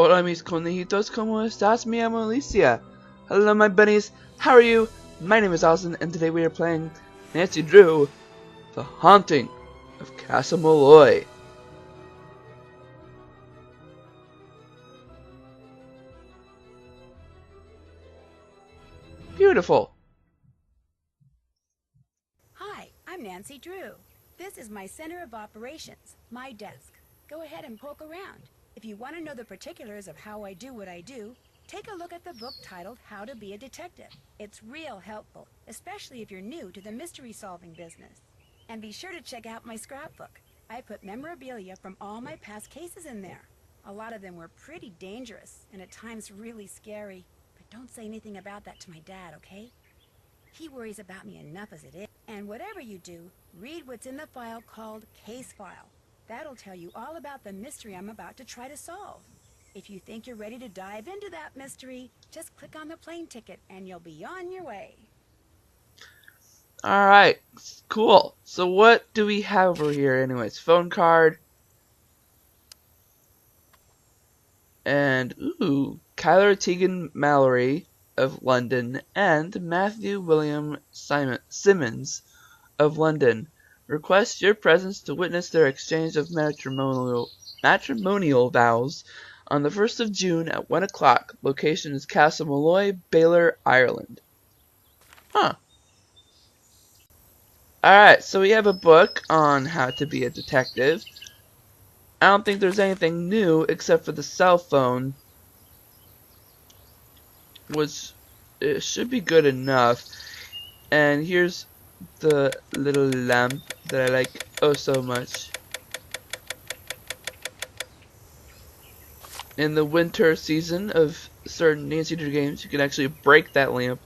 Hola mis conejitos, ¿cómo estás? Me llamo Alicia. Hello my bunnies, how are you? My name is Allison and today we are playing Nancy Drew, The Haunting of Castle Malloy. Beautiful. Hi, I'm Nancy Drew. This is my center of operations, my desk. Go ahead and poke around. If you want to know the particulars of how I do what I do, take a look at the book titled How to Be a Detective. It's real helpful, especially if you're new to the mystery-solving business. And be sure to check out my scrapbook. I put memorabilia from all my past cases in there. A lot of them were pretty dangerous and at times really scary. But don't say anything about that to my dad, okay? He worries about me enough as it is. And whatever you do, read what's in the file called Case File. That'll tell you all about the mystery I'm about to try to solve. If you think you're ready to dive into that mystery, just click on the plane ticket and you'll be on your way. Alright, cool. So what do we have over here anyways? Phone card. And, ooh, Kyler Tegan Mallory of London and Matthew William Simmons of London request your presence to witness their exchange of matrimonial vows on the 1st of June at 1 o'clock. Location is Castle Malloy, Baylor, Ireland. Huh. Alright, so we have a book on how to be a detective. I don't think there's anything new except for the cell phone, which it should be good enough. And here's the little lamp that I like oh so much. In the winter season of certain Nancy Drew games, you can actually break that lamp.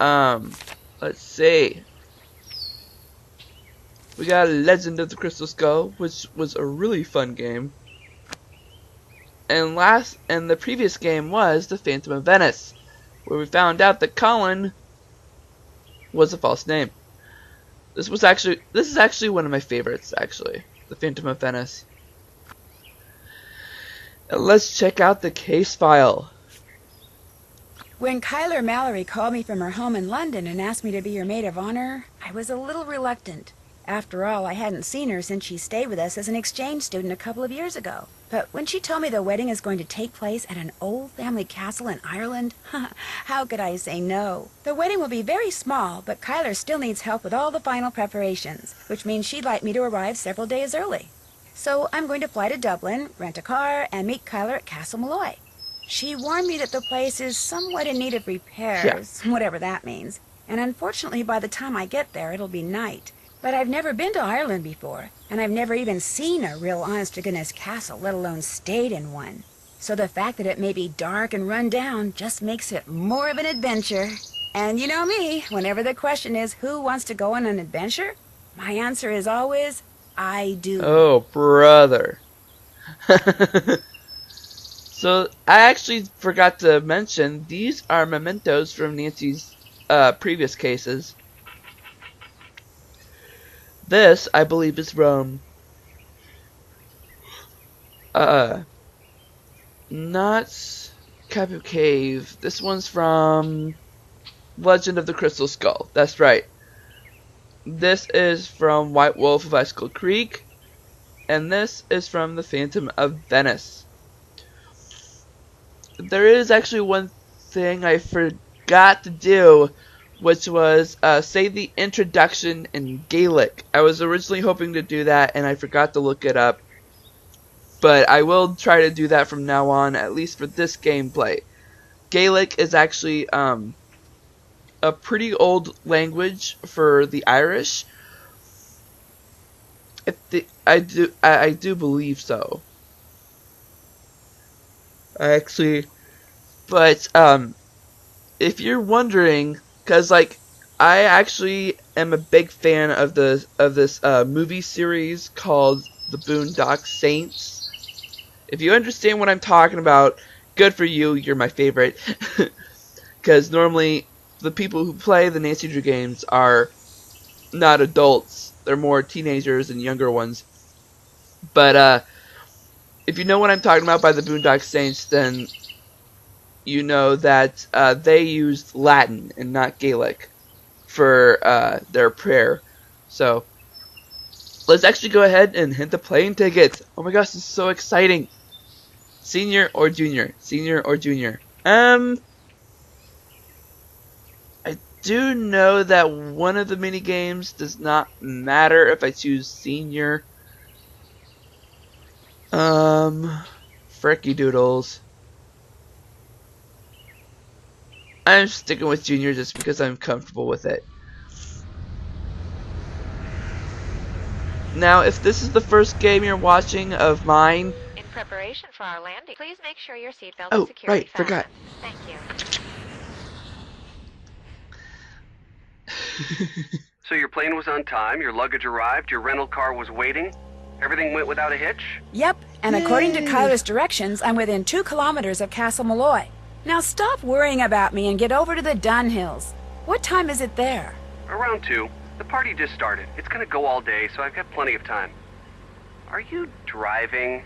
Let's see. We got Legend of the Crystal Skull, which was a really fun game. And the previous game was The Phantom of Venice, where we found out that Colin was a false name. This is actually one of my favorites, actually, The Phantom of Venice. And let's check out the case file. When Kyler Mallory called me from her home in London and asked me to be her maid of honor, I was a little reluctant. After all, I hadn't seen her since she stayed with us as an exchange student a couple of years ago. But when she told me the wedding is going to take place at an old family castle in Ireland, how could I say no? The wedding will be very small, but Kyler still needs help with all the final preparations, which means she'd like me to arrive several days early. So I'm going to fly to Dublin, rent a car, and meet Kyler at Castle Malloy. She warned me that the place is somewhat in need of repairs, whatever that means. And unfortunately, by the time I get there, it'll be night. But I've never been to Ireland before, and I've never even seen a real honest-to-goodness castle, let alone stayed in one. So the fact that it may be dark and run down just makes it more of an adventure. And you know me, whenever the question is who wants to go on an adventure, my answer is always, I do. Oh, brother. So, I actually forgot to mention, these are mementos from Nancy's previous cases. This, I believe, is from not Capu Cave. This one's from Legend of the Crystal Skull. That's right. This is from White Wolf of Icicle Creek, and this is from The Phantom of Venice. There is actually one thing I forgot to do, which was say the introduction in Gaelic. I was originally hoping to do that, and I forgot to look it up. But I will try to do that from now on, at least for this gameplay. Gaelic is actually a pretty old language for the Irish. I do believe so. But if you're wondering, because like I actually am a big fan of this movie series called The Boondock Saints. If you understand what I'm talking about, good for you. You're my favorite. Because normally the people who play the Nancy Drew games are not adults. They're more teenagers and younger ones. But if you know what I'm talking about by the Boondock Saints, then you know that they used Latin and not Gaelic for their prayer. So let's actually go ahead and hit the plane ticket. Oh my gosh, this is so exciting. Senior or junior? Senior or junior? I do know that one of the mini games does not matter if I choose senior. Fricky doodles. I'm sticking with junior just because I'm comfortable with it. Now, if this is the first game you're watching of mine... In preparation for our landing, please make sure your seatbelt is Oh, securely right, forgot. fastened. Thank you. So your plane was on time, your luggage arrived, your rental car was waiting, everything went without a hitch? Yep, and according to Kyler's directions, I'm within 2 kilometers of Castle Malloy. Now stop worrying about me and get over to the Dunhills. What time is it there? Around 2. The party just started. It's gonna go all day, so I've got plenty of time. Are you driving?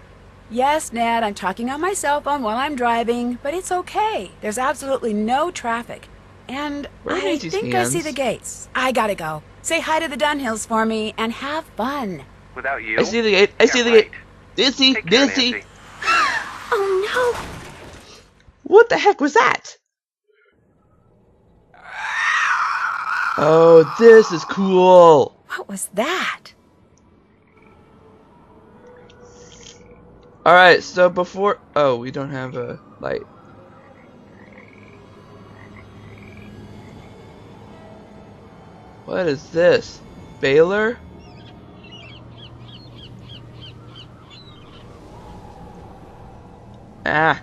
Yes, Ned, I'm talking on my cell phone while I'm driving, but it's okay. There's absolutely no traffic. And Where are I these think hands? I see the gates. I gotta go. Say hi to the Dunhills for me and have fun. Without you? I see the gate. I see the right. gate. Dizzy, Take care, Dizzy. Nancy. Oh What the heck was that? Oh, this is cool. no! What was that? Alright, so before... Oh, we don't have a light. What is this? Baylor? Ah.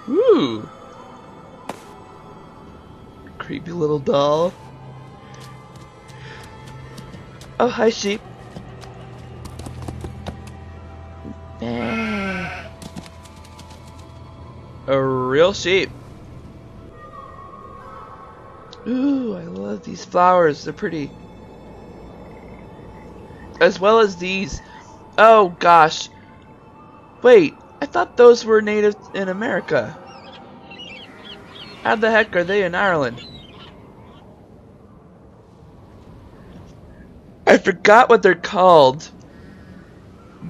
Ooh. Creepy little doll. Oh, hi, sheep. A real sheep. Ooh, I love these flowers. They're pretty. As well as these. Oh, gosh. Wait, I thought those were native in America. How the heck are they in Ireland? I forgot what they're called,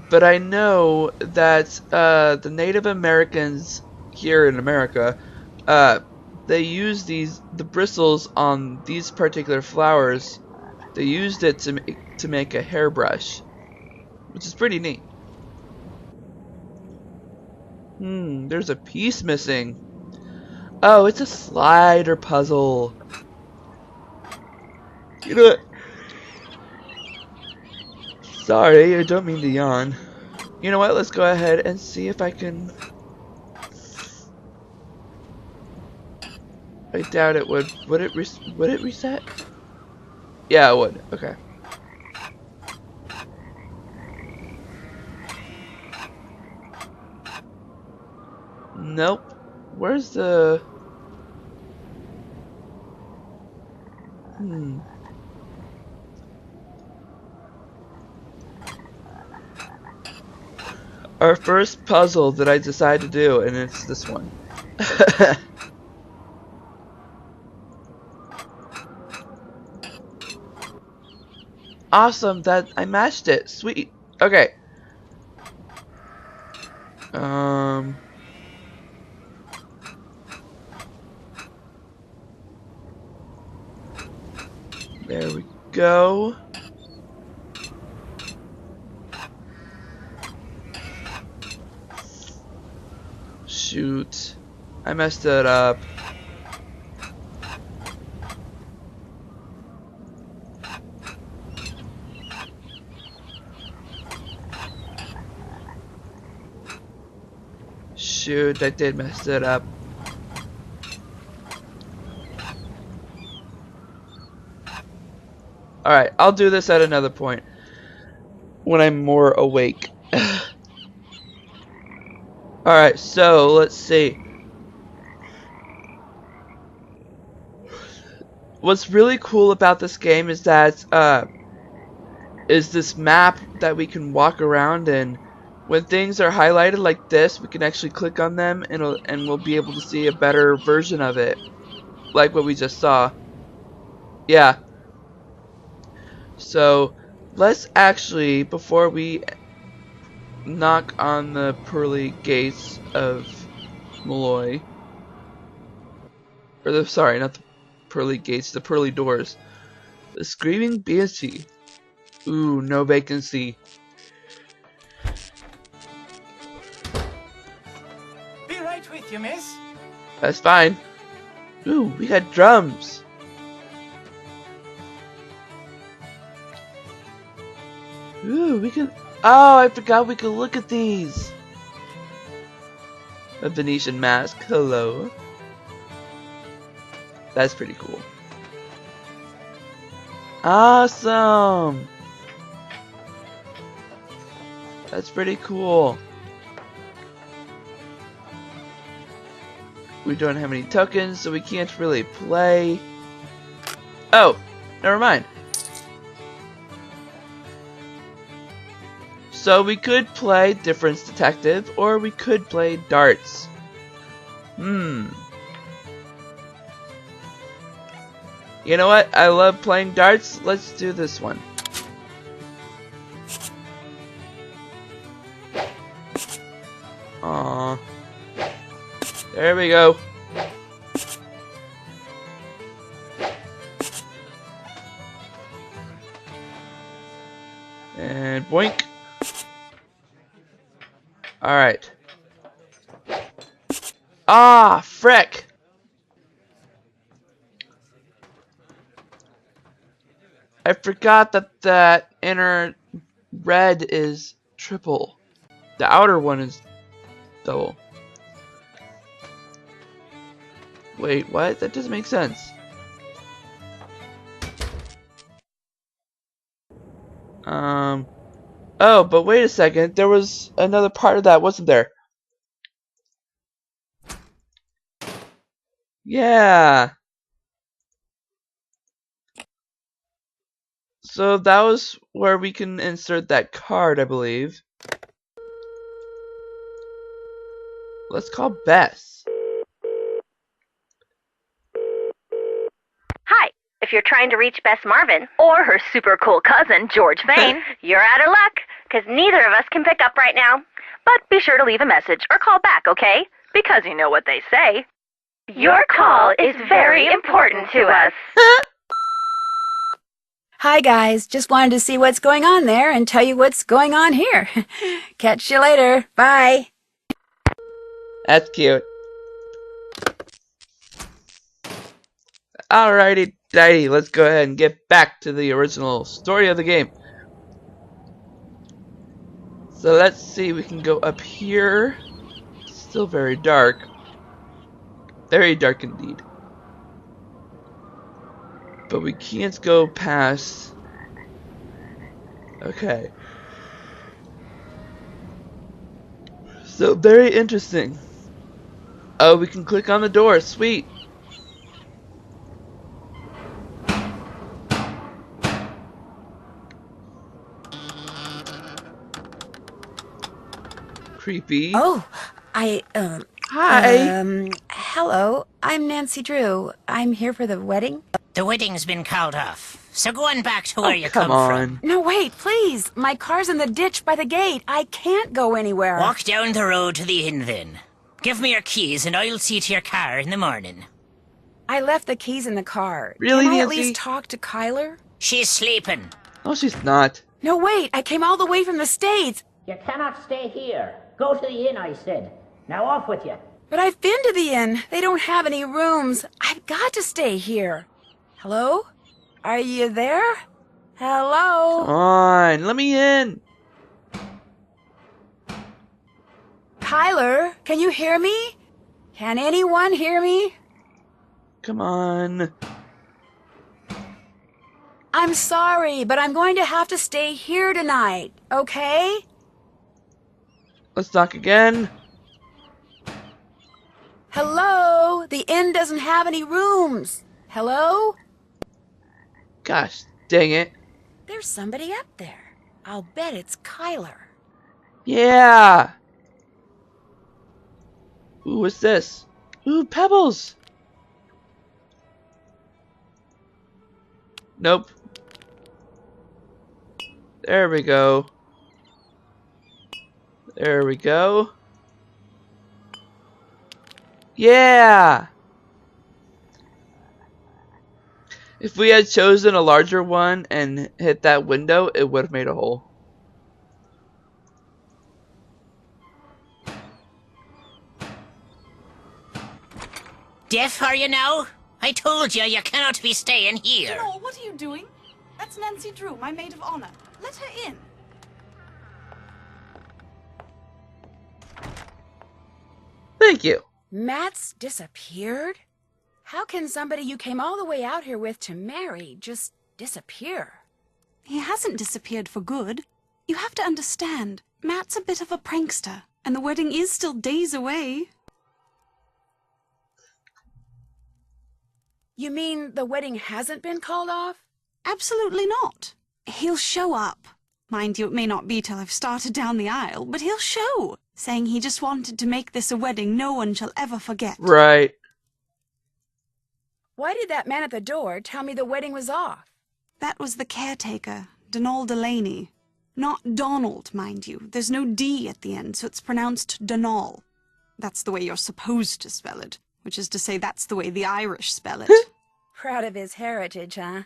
but I know that the Native Americans here in America, they use the bristles on these particular flowers. They used it to make a hairbrush, which is pretty neat. There's a piece missing. Oh, it's a slider puzzle. You know what? Sorry, I don't mean to yawn. You know what? Let's go ahead and see if I can... I doubt it would. Would it reset? Yeah, it would. Okay. Nope. Where's the... Our first puzzle that I decided to do, and it's this one. Awesome, that I matched it. Sweet. Okay. There we go. Shoot. I messed it up. Shoot, I did mess it up. Alright, I'll do this at another point when I'm more awake. Alright, so let's see. What's really cool about this game is that is this map that we can walk around, and when things are highlighted like this, we can actually click on them and we'll be able to see a better version of it, like what we just saw. Yeah. So let's actually, before we knock on the pearly gates of Malloy, or sorry, not the pearly gates, the pearly doors. The screaming banshee. Ooh, no vacancy. Be right with you, miss. That's fine. Ooh, we got drums. Ooh, we can. Oh, I forgot we could look at these. A Venetian mask. Hello. That's pretty cool. Awesome. That's pretty cool. We don't have any tokens, so we can't really play. Oh, never mind. So we could play Difference Detective, or we could play darts. You know what? I love playing darts. Let's do this one. Aww. There we go. And boink. Alright. Ah, frick! I forgot that that inner red is triple. The outer one is double. Wait, what? That doesn't make sense. Oh, but wait a second. There was another part of that, wasn't there? Yeah. So that was where we can insert that card, I believe. Let's call Bess. Hi. If you're trying to reach Bess Marvin or her super cool cousin, George Vane, you're out of luck, because neither of us can pick up right now. But be sure to leave a message or call back, okay? Because you know what they say. Your call is very important to us. Hi guys, just wanted to see what's going on there and tell you what's going on here. Catch you later. Bye. That's cute. Alrighty, let's go ahead and get back to the original story of the game. So let's see, we can go up here. Still very dark. Very dark indeed. But we can't go past. Okay. So very interesting. Oh, we can click on the door. Sweet. Creepy. Oh, Hi. hello. I'm Nancy Drew. I'm here for the wedding. The wedding's been called off, so go on back to where you come come on. from. No, wait, please. My car's in the ditch by the gate. I can't go anywhere. Walk down the road to the inn then. Give me your keys and I'll see to your car in the morning. I left the keys in the car. Really, Can I at Nancy? least talk to Kyler? She's sleeping. No, she's not. No, wait. I came all the way from the States. You cannot stay here. Go to the inn, I said. Now off with you. But I've been to the inn. They don't have any rooms. I've got to stay here. Hello? Are you there? Hello? Come on, let me in. Kyler, can you hear me? Can anyone hear me? Come on. I'm sorry, but I'm going to have to stay here tonight, okay? Let's knock again. Hello? The inn doesn't have any rooms. Hello? Gosh, dang it. There's somebody up there. I'll bet it's Kyler. Yeah! Ooh, what's this? Ooh, pebbles! Nope. There we go. There we go. Yeah! If we had chosen a larger one and hit that window, it would have made a hole. Deaf are you now? I told you you cannot be staying here. Denal, what are you doing? That's Nancy Drew, my maid of honor. Let her in. Thank you. Matt's disappeared? How can somebody you came all the way out here with to marry just disappear? He hasn't disappeared for good. You have to understand, Matt's a bit of a prankster, and the wedding is still days away. You mean the wedding hasn't been called off? Absolutely not. He'll show up. Mind you, it may not be till I've started down the aisle, but he'll show, saying he just wanted to make this a wedding no one shall ever forget. Right. Why did that man at the door tell me the wedding was off? That was the caretaker, Donald Delaney. Not Donald, mind you. There's no D at the end, so it's pronounced Donal. That's the way you're supposed to spell it, which is to say that's the way the Irish spell it. Proud of his heritage, huh?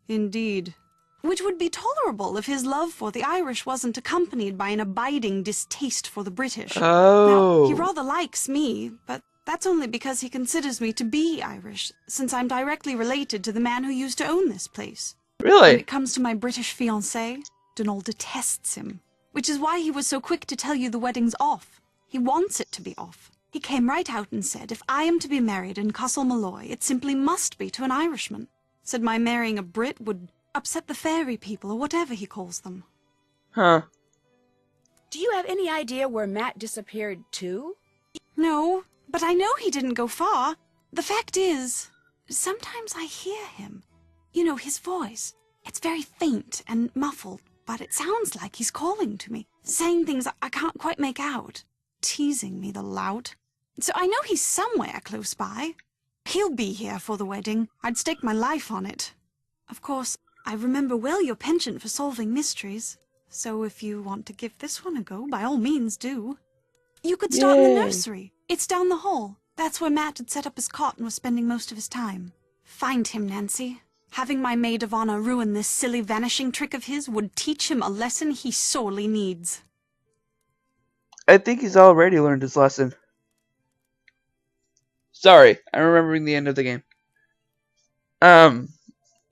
Indeed. Which would be tolerable if his love for the Irish wasn't accompanied by an abiding distaste for the British. Oh. Now, he rather likes me, but that's only because he considers me to be Irish, since I'm directly related to the man who used to own this place. Really? When it comes to my British fiancé, Donald detests him, which is why he was so quick to tell you the wedding's off. He wants it to be off. He came right out and said, if I am to be married in Castle Malloy, it simply must be to an Irishman. Said my marrying a Brit would upset the fairy people, or whatever he calls them. Huh. Do you have any idea where Matt disappeared to? No, but I know he didn't go far. The fact is, sometimes I hear him. You know, his voice. It's very faint and muffled, but it sounds like he's calling to me, saying things I can't quite make out. Teasing me, the lout. So I know he's somewhere close by. He'll be here for the wedding. I'd stake my life on it. Of course, I remember well your penchant for solving mysteries. So if you want to give this one a go, by all means do. You could start in the nursery. It's down the hall. That's where Matt had set up his cot and was spending most of his time. Find him, Nancy. Having my maid of honor ruin this silly vanishing trick of his would teach him a lesson he sorely needs. I think he's already learned his lesson. Sorry, I'm remembering the end of the game.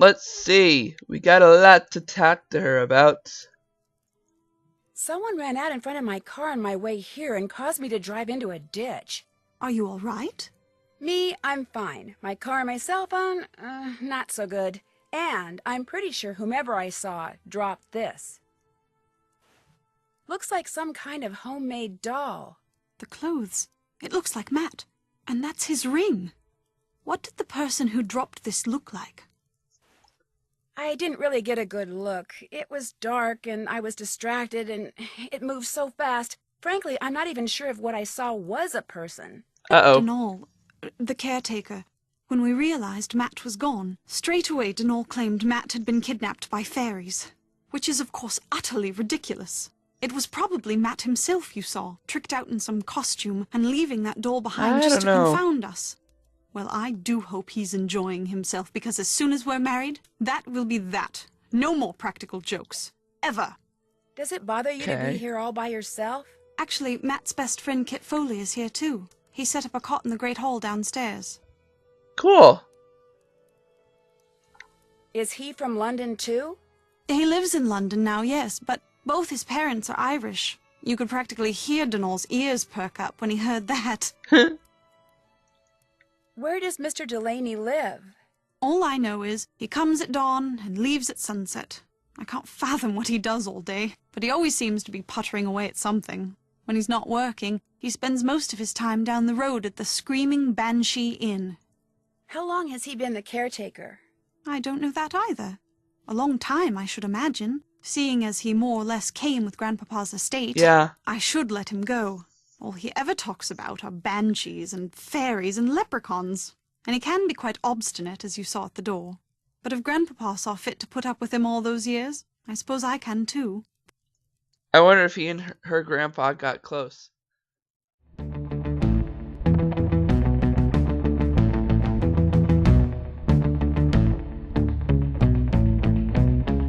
Let's see. We got a lot to talk to her about. Someone ran out in front of my car on my way here and caused me to drive into a ditch. Are you all right? Me, I'm fine. My car and my cell phone, not so good. And I'm pretty sure whomever I saw dropped this. Looks like some kind of homemade doll. The clothes. It looks like Matt. And that's his ring. What did the person who dropped this look like? I didn't really get a good look. It was dark and I was distracted and it moved so fast. Frankly, I'm not even sure if what I saw was a person. Uh-oh. Donal, the caretaker. When we realized Matt was gone, straight away Donal claimed Matt had been kidnapped by fairies. Which is, of course, utterly ridiculous. It was probably Matt himself you saw, tricked out in some costume and leaving that doll behind just to confound us. Well, I do hope he's enjoying himself, because as soon as we're married, that will be that. No more practical jokes. Ever. Does it bother you to be here all by yourself? Actually, Matt's best friend Kit Foley is here too. He set up a cot in the Great Hall downstairs. Cool. Is he from London too? He lives in London now, yes, but both his parents are Irish. You could practically hear Donal's ears perk up when he heard that. Where does Mr. Delaney live? All I know is he comes at dawn and leaves at sunset. I can't fathom what he does all day, but he always seems to be puttering away at something. When he's not working, he spends most of his time down the road at the Screaming Banshee Inn. How long has he been the caretaker? I don't know that either. A long time, I should imagine, seeing as he more or less came with Grandpapa's estate. Yeah. I should let him go. All he ever talks about are banshees and fairies and leprechauns, and he can be quite obstinate, as you saw at the door. But if Grandpapa saw fit to put up with him all those years, I suppose I can too. I wonder if he and her grandpa got close.